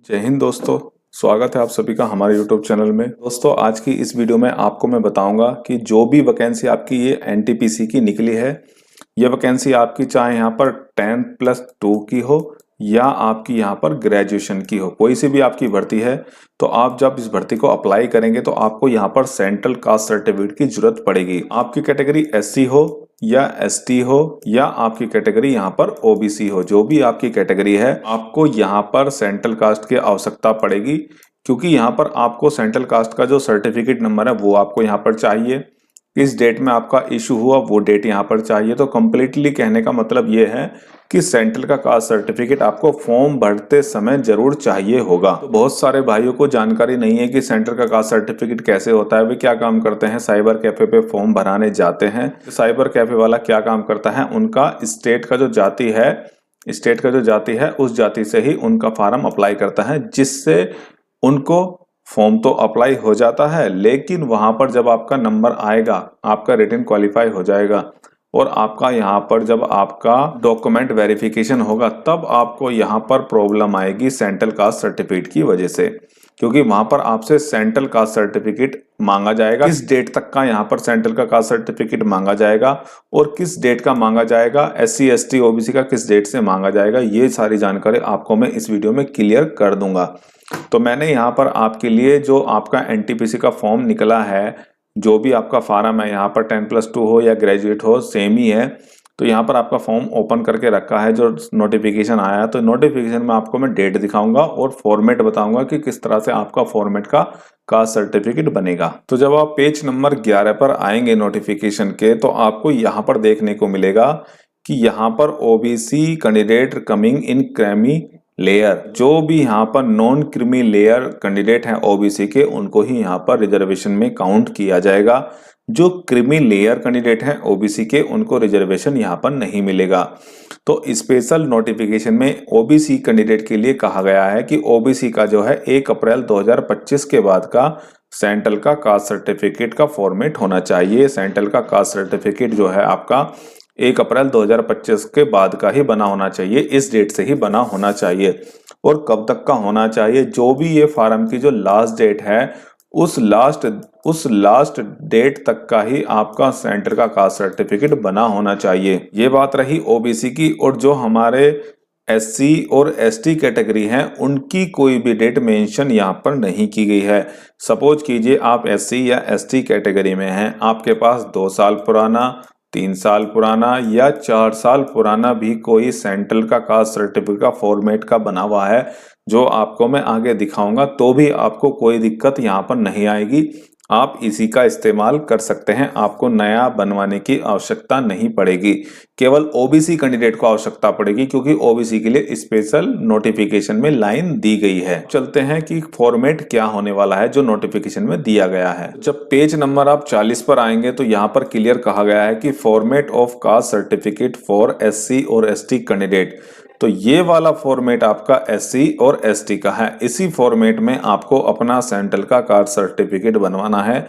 जय हिंद दोस्तों। स्वागत है आप सभी का हमारे YouTube चैनल में। दोस्तों आज की इस वीडियो में आपको मैं बताऊंगा कि जो भी वैकेंसी आपकी ये एनटीपीसी की निकली है, ये वैकेंसी आपकी चाहे यहाँ पर 10+2 की हो या आपकी यहाँ पर ग्रेजुएशन की हो, कोई सी भी आपकी भर्ती है, तो आप जब इस भर्ती को अप्लाई करेंगे तो आपको यहाँ पर सेंट्रल कास्ट सर्टिफिकेट की जरूरत पड़ेगी। आपकी कैटेगरी एससी हो या एसटी हो या आपकी कैटेगरी यहाँ पर ओबीसी हो, जो भी आपकी कैटेगरी है, आपको यहाँ पर सेंट्रल कास्ट की आवश्यकता पड़ेगी, क्योंकि यहाँ पर आपको सेंट्रल कास्ट का जो सर्टिफिकेट नंबर है वो आपको यहाँ पर चाहिए। किस डेट में आपका इशू हुआ वो डेट यहाँ पर चाहिए। तो कम्प्लीटली कहने का मतलब ये है कि सेंट्रल का कास्ट सर्टिफिकेट आपको फॉर्म भरते समय जरूर चाहिए होगा। तो बहुत सारे भाइयों को जानकारी नहीं है कि सेंट्रल का कास्ट सर्टिफिकेट कैसे होता है। वे क्या काम करते हैं, साइबर कैफे पे फॉर्म भराने जाते हैं। साइबर कैफे वाला क्या काम करता है, उनका स्टेट का जो जाति है उस जाति से ही उनका फॉर्म अप्लाई करता है, जिससे उनको फॉर्म तो अप्लाई हो जाता है, लेकिन वहां पर जब आपका नंबर आएगा, आपका रिटन क्वालिफाई हो जाएगा और आपका यहाँ पर जब आपका डॉक्यूमेंट वेरिफिकेशन होगा, तब आपको यहाँ पर प्रॉब्लम आएगी सेंट्रल कास्ट सर्टिफिकेट की वजह से, क्योंकि वहां पर आपसे सेंट्रल कास्ट सर्टिफिकेट मांगा जाएगा। किस डेट तक का यहाँ पर सेंट्रल का कास्ट सर्टिफिकेट मांगा जाएगा और किस डेट का मांगा जाएगा, एससी एसटी ओबीसी का किस डेट से मांगा जाएगा, ये सारी जानकारी आपको मैं इस वीडियो में क्लियर कर दूंगा। तो मैंने यहाँ पर आपके लिए जो आपका एनटीपीसी का फॉर्म निकला है, जो भी आपका फॉर्म है, यहाँ पर 10+2 हो या ग्रेजुएट हो, सेम ही है। तो यहाँ पर आपका फॉर्म ओपन करके रखा है, जो नोटिफिकेशन आया है। तो नोटिफिकेशन में आपको मैं डेट दिखाऊंगा और फॉर्मेट बताऊंगा कि किस तरह से आपका फॉर्मेट का कास्ट सर्टिफिकेट बनेगा। तो जब आप पेज नंबर 11 पर आएंगे नोटिफिकेशन के, तो आपको यहाँ पर देखने को मिलेगा कि यहाँ पर OBC candidate coming in creamy layer, जो भी यहाँ पर नॉन क्रीमी लेयर कैंडिडेट हैं ओबीसी के, उनको ही यहाँ पर रिजर्वेशन में काउंट किया जाएगा। जो क्रीमी लेयर कैंडिडेट हैं ओबीसी के, उनको रिजर्वेशन यहाँ पर नहीं मिलेगा। तो स्पेशल नोटिफिकेशन में ओबीसी कैंडिडेट के लिए कहा गया है कि ओबीसी का जो है 1 अप्रैल 2025 के बाद का सेंट्रल का कास्ट सर्टिफिकेट का फॉर्मेट होना चाहिए। सेंट्रल का कास्ट सर्टिफिकेट जो है आपका 1 अप्रैल 2025 के बाद का ही बना होना चाहिए, इस डेट से ही बना होना चाहिए। और कब तक का होना चाहिए, जो भी ये फॉर्म की जो लास्ट डेट है, उस लास्ट डेट तक का ही आपका सेंटर का कास्ट सर्टिफिकेट बना होना चाहिए। ये बात रही ओबीसी की। और जो हमारे एससी और एसटी कैटेगरी हैं, उनकी कोई भी डेट मेंशन यहाँ पर नहीं की गई है। सपोज कीजिए आप एससी या एसटी कैटेगरी में हैं, आपके पास 2 साल पुराना, 3 साल पुराना या 4 साल पुराना भी कोई सेंट्रल का कास्ट सर्टिफिकेट का फॉर्मेट का बना हुआ है, जो आपको मैं आगे दिखाऊंगा, तो भी आपको कोई दिक्कत यहाँ पर नहीं आएगी। आप इसी का इस्तेमाल कर सकते हैं, आपको नया बनवाने की आवश्यकता नहीं पड़ेगी। केवल ओबीसी कैंडिडेट को आवश्यकता पड़ेगी, क्योंकि ओबीसी के लिए स्पेशल नोटिफिकेशन में लाइन दी गई है। चलते हैं कि फॉर्मेट क्या होने वाला है जो नोटिफिकेशन में दिया गया है। जब पेज नंबर आप 40 पर आएंगे तो यहाँ पर क्लियर कहा गया है कि format of caste certificate for SC और एसटी कैंडिडेट। तो ये वाला फॉर्मेट आपका एससी और एसटी का है। इसी फॉर्मेट में आपको अपना सेंट्रल का कास्ट सर्टिफिकेट बनवाना है।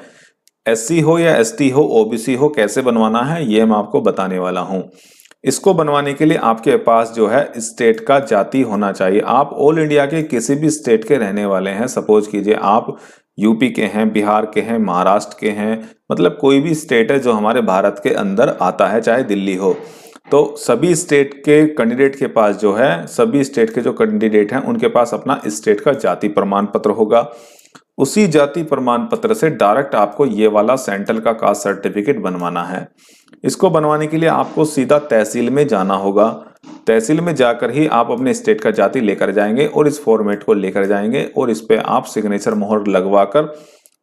एससी हो या एसटी हो, ओबीसी हो, कैसे बनवाना है ये मैं आपको बताने वाला हूं। इसको बनवाने के लिए आपके पास जो है स्टेट का जाति होना चाहिए। आप ऑल इंडिया के किसी भी स्टेट के रहने वाले हैं। सपोज कीजिए आप यूपी के हैं, बिहार के हैं, महाराष्ट्र के हैं, मतलब कोई भी स्टेट है जो हमारे भारत के अंदर आता है, चाहे दिल्ली हो। तो सभी स्टेट के कैंडिडेट के पास जो है, सभी स्टेट के जो कैंडिडेट हैं, उनके पास अपना स्टेट का जाति प्रमाण पत्र होगा। उसी जाति प्रमाण पत्र से डायरेक्ट आपको ये वाला सेंट्रल का कास्ट सर्टिफिकेट बनवाना है। इसको बनवाने के लिए आपको सीधा तहसील में जाना होगा। तहसील में जाकर ही आप अपने स्टेट का जाति लेकर जाएंगे और इस फॉर्मेट को लेकर जाएंगे और इस पे आप सिग्नेचर मोहर लगवाकर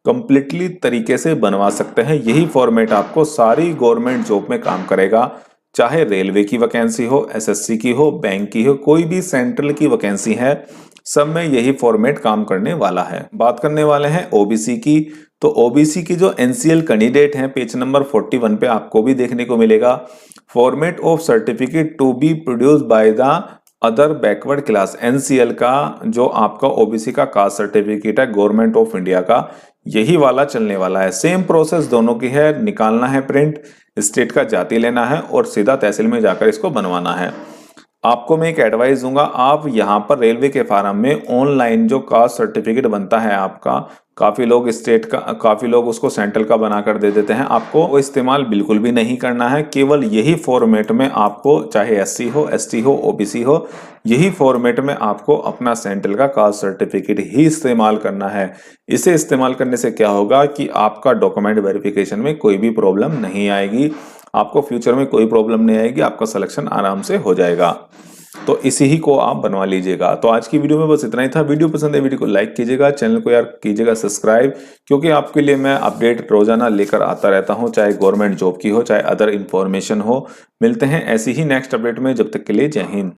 कंप्लीटली तरीके से बनवा सकते हैं। यही फॉर्मेट आपको सारी गवर्नमेंट जॉब में काम करेगा, चाहे रेलवे की वैकेंसी हो, एसएससी की हो, बैंक की हो, कोई भी सेंट्रल की वैकेंसी है, सब में यही फॉर्मेट काम करने वाला है। बात करने वाले हैं ओबीसी की। तो ओबीसी की जो एनसीएल कैंडिडेट हैं, पेज नंबर 41 पे आपको भी देखने को मिलेगा, format of certificate to be produced by the other backward class. NCL का जो आपका ओबीसी का कास्ट सर्टिफिकेट है गवर्नमेंट ऑफ इंडिया का, यही वाला चलने वाला है। सेम प्रोसेस दोनों की है, निकालना है प्रिंट, स्टेट का जाति लेना है और सीधा तहसील में जाकर इसको बनवाना है। आपको मैं एक एडवाइस दूंगा, आप यहाँ पर रेलवे के फार्म में ऑनलाइन जो कास्ट सर्टिफिकेट बनता है आपका, काफी लोग स्टेट का, काफी लोग उसको सेंट्रल का बनाकर दे देते हैं, आपको वो इस्तेमाल बिल्कुल भी नहीं करना है। केवल यही फॉर्मेट में आपको, चाहे एससी हो, एसटी हो, ओबीसी हो, यही फॉर्मेट में आपको अपना सेंट्रल का कास्ट सर्टिफिकेट ही इस्तेमाल करना है। इसे इस्तेमाल करने से क्या होगा कि आपका डॉक्यूमेंट वेरिफिकेशन में कोई भी प्रॉब्लम नहीं आएगी, आपको फ्यूचर में कोई प्रॉब्लम नहीं आएगी, आपका सिलेक्शन आराम से हो जाएगा। तो इसी ही को आप बनवा लीजिएगा। तो आज की वीडियो में बस इतना ही था। वीडियो पसंद है, वीडियो को लाइक कीजिएगा, चैनल को यार कीजिएगा सब्सक्राइब, क्योंकि आपके लिए मैं अपडेट रोजाना लेकर आता रहता हूं, चाहे गवर्नमेंट जॉब की हो, चाहे अदर इंफॉर्मेशन हो। मिलते हैं ऐसी ही नेक्स्ट अपडेट में, जब तक के लिए जय हिंद।